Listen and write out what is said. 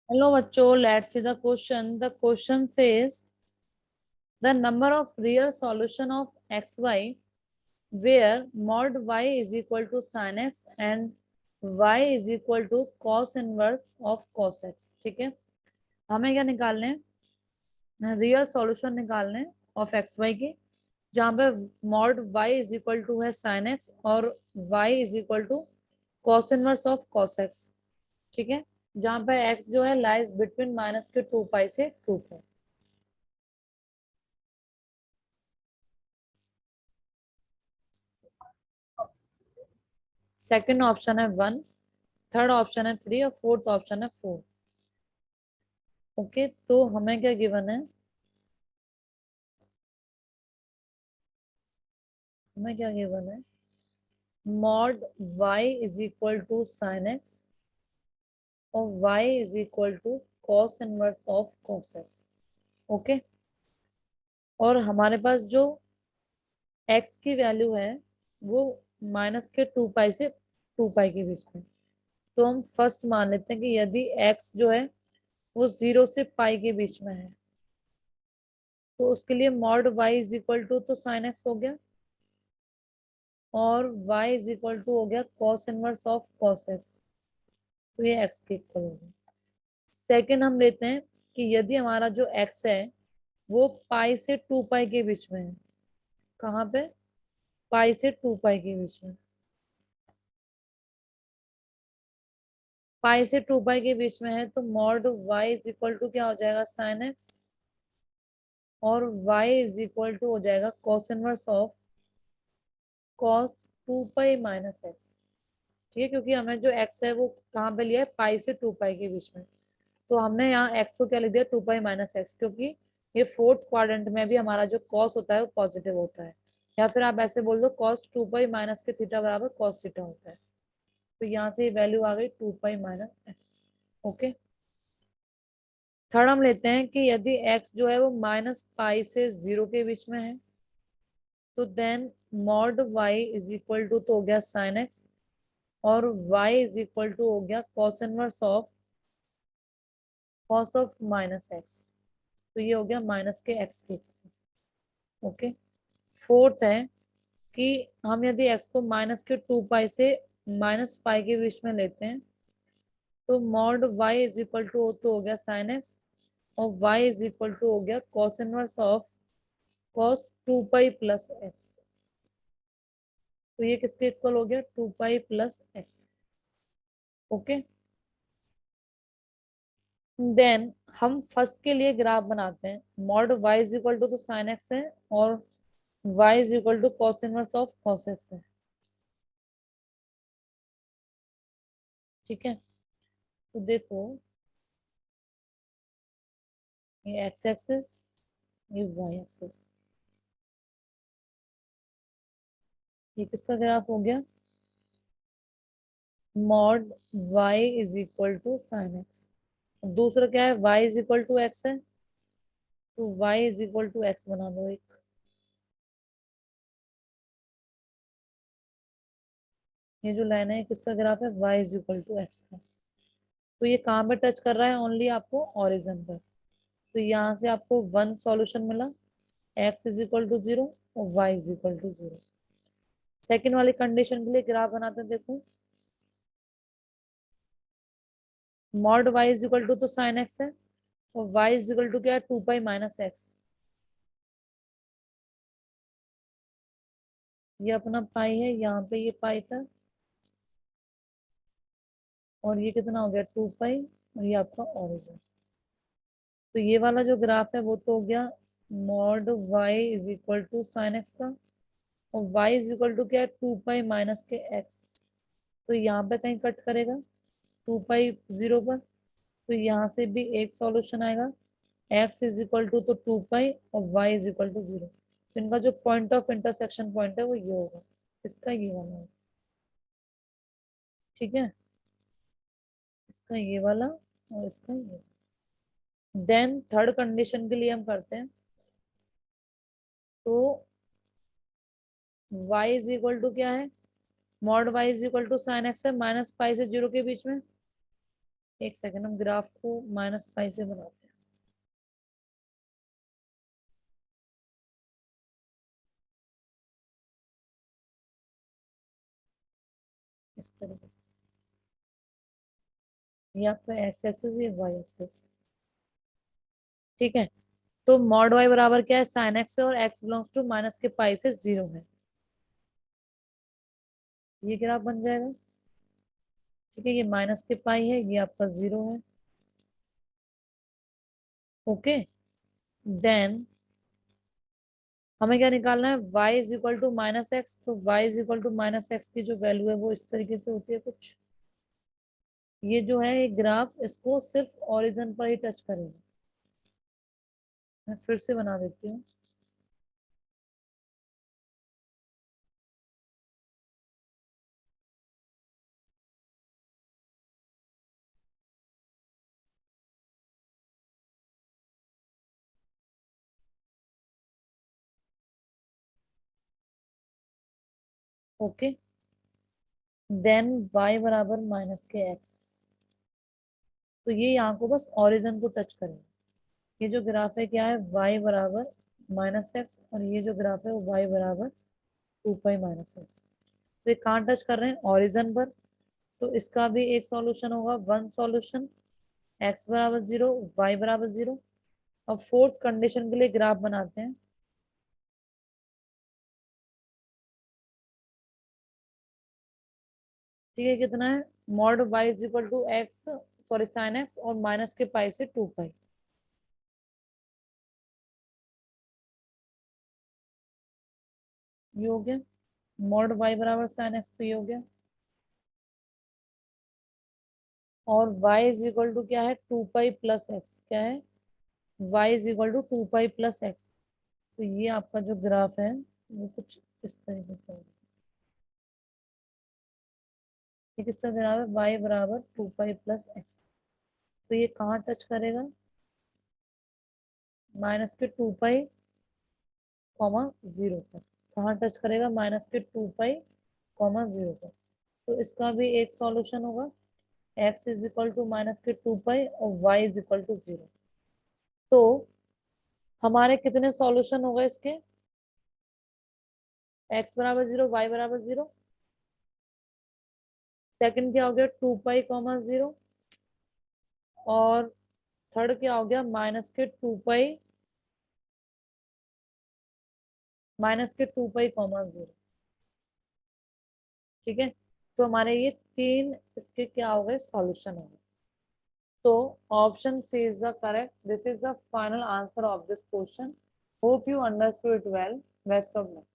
Hello बच्चों, let's see the question. The question says the number of real solution of x y where mod y is equal to sin x and y is equal to cos inverse of cos x. ठीक है, हमें क्या निकालने हैं? Real solution निकालने हैं of x Y के, जहाँ पे mod y is equal to है sin x और y is equal to cos inverse of cos x. ठीक है, जहाँ पे x जो है लाइज बिटवीन माइनस के 2 पाई से 2 पाई. सेकंड ऑप्शन है 1, थर्ड ऑप्शन है 3 और फोर्थ ऑप्शन है 4. ओके, तो हमें क्या गिवन है? हमें क्या गिवन है? Mod y is equal to sine x और y is equal to cos inverse of cos x. Okay, और हमारे पास जो x की वैल्यू है वो माइनस के 2 पाई से 2 पाई के बीच में. तो हम फर्स्ट मान लेते हैं कि यदि x जो है वो 0 से पाई के बीच में है, तो उसके लिए mod y is equal to तो साइन एक्स हो गया और y इज इक्वल टू हो गया cos inverse of cos x. तो ये x के इक्वल हो गया. सेकेंड हम लेते हैं कि यदि हमारा जो x है वो पाई से 2 पाई के बीच में है. कहाँ पे? पाई से 2 पाई के बीच में. पाई से 2 पाई के बीच में है तो mod y is equal to क्या हो जाएगा? साइन एक्स और y इज इक्वल टू हो जाएगा cos inverse of cos 2 pi minus x. ठीक है, क्योंकि हमें जो x है वो कहाँ पे लिया है? पाई से 2 पाई के बीच में. तो हमने यहाँ x को क्या लिख दिया? 2 पाई माइनस एक्स, क्योंकि ये फोर्थ क्वाड्रेंट में भी हमारा जो कॉस होता है वो पॉजिटिव होता है. या फिर आप ऐसे बोल दो कॉस 2 पाई माइनस के थीटा बराबर कॉस थीटा होता है. तो यहाँ से ये वैल्यू आ गई 2 pi minus x. Okay, third हम लेते हैं कि यदि x जो है वो माइनस पाई से 0 के बीच में है, तो then mod y is equal to तो हो गया साइन एक्स और y इज इक्वल टू हो गया cos inverse of cos of minus x. तो ये हो गया माइनस के x के. ओके, फोर्थ है कि हम यदि x को माइनस के 2 पाई से माइनस पाई के बीच में लेते हैं, तो mod y is equal to तो हो गया साइन एक्स और y इज इक्वल टू हो गया cos inverse of cos 2 pi plus x. तो ये किसके इक्वल हो गया? 2 pi plus x. Okay, then हम फर्स्ट के लिए ग्राफ बनाते हैं. Mod y is equal to तो साइन एक्स है और y is equal to cos inverse of cos x है. ठीक है, तो देखो ये एक्स एक्सिस, ये वाई एक्सिस, ये किसका ग्राफ हो गया? Mod y is equal to sine x. दूसरा क्या है? y is equal to x है, तो y is equal to x बना दो एक. ये जो लाइन है ये किसका ग्राफ है? y is equal to x का. तो ये कहाँ पे टच कर रहा है? ओनली आपको ओरिजिन पर. तो यहाँ से आपको वन सॉल्यूशन मिला, x इज इक्वल टू 0 और y is equal to 0. Second वाली कंडीशन के लिए ग्राफ बनाते हैं. देखो mod y is equal to तो साइन एक्स है और y इज इक्वल टू क्या है? 2 पाई माइनस एक्स. ये अपना पाई है, यहाँ पे ये पाई था और ये कितना हो गया? 2 पाई और ये आपका ओरिजिन. तो ये वाला जो ग्राफ है वो तो हो गया mod y is equal to sine x का और y इज इक्वल टू क्या है? 2 पाई माइनस के एक्स. तो यहाँ पे कहीं कट करेगा 2 पाई 0 पर, तो यहाँ से भी एक सॉल्यूशन आएगा. x इज इक्वल टू तो 2 पाई और y इज इक्वल टू 0. तो इनका जो पॉइंट ऑफ इंटरसेक्शन पॉइंट है वो ये होगा, इसका ये वाला होगा. ठीक है, इसका ये वाला और इसका ये. देन थर्ड कंडीशन के लिए हम करते हैं. तो y इज इक्वल टू क्या है? Mod y is equal to sine x है माइनस पाई से 0 के बीच में. एक सेकेंड, हम ग्राफ को -पाई से बनाते हैं। इस तरीके से, ये आपका एक्स एक्सिस, ये वाई एक्सिस। ठीक है, तो मॉड वाई बराबर क्या है, साइन एक्स है, और एक्स बिलोंग्स टू माइनस के पाई से 0 है। ये ग्राफ बन जाएगा। ठीक है, ये माइनस के पाई है, ये आपका 0 है। ओके, देन हमें क्या निकालना है, y is equal to -x। तो y is equal to -x की जो वैल्यू है वो इस तरीके से होती है कुछ। ये जो है, ये ग्राफ इसको सिर्फ ओरिजिन पर ही टच करेगा। मैं फिर से बना देती हूँ। ओके, देन y बराबर -x। तो ये यहाँ को बस ओरिजिन को टच करेगा। ये जो ग्राफ है क्या है, y बराबर -x, और ये जो ग्राफ है वो y बराबर 2 पाई -x। तो ये कहाँ टच कर रहे हैं, ओरिजिन पर। तो इसका भी एक सॉल्यूशन होगा, वन सॉल्यूशन, x बराबर 0, y बराबर 0। अब फोर्थ कंडीशन के लिए ग्राफ बनाते हैं। ठीक है, कितना है, mod y is equal to x, sorry sine x, और माइनस के पाई से 2 पाई। ये हो गया, मॉड y बराबर साइन एक्स, तो ये हो गया। और y इज इक्वल टू क्या है, 2 पाई प्लस एक्स। क्या है, y is equal to 2 pi plus x. तो ये आपका जो ग्राफ है वो कुछ इस तरीके से है। ये किसका ग्राफ है, y बराबर 2 पाई प्लस एक्स। तो ये कहाँ टच करेगा, माइनस के 2 पाई कॉमा 0 पर। कहाँ टच करेगा, माइनस के 2 पाई कॉमा 0 पर। तो इसका भी एक सॉल्यूशन होगा, x इज इक्वल टू -के 2 पाई और y इज इक्वल टू 0। तो हमारे कितने सॉल्यूशन होगा इसके, x बराबर 0, y बराबर 0। सेकंड क्या हो गया, 2 पाई कॉमा 0। और थर्ड क्या हो गया, -के 2 पाई ठीक है, तो हमारे ये तीन इसके क्या हो गए, सॉल्यूशन हो गए। तो option C is the correct, this is the final answer of this question. Hope you understood it well. Best of luck.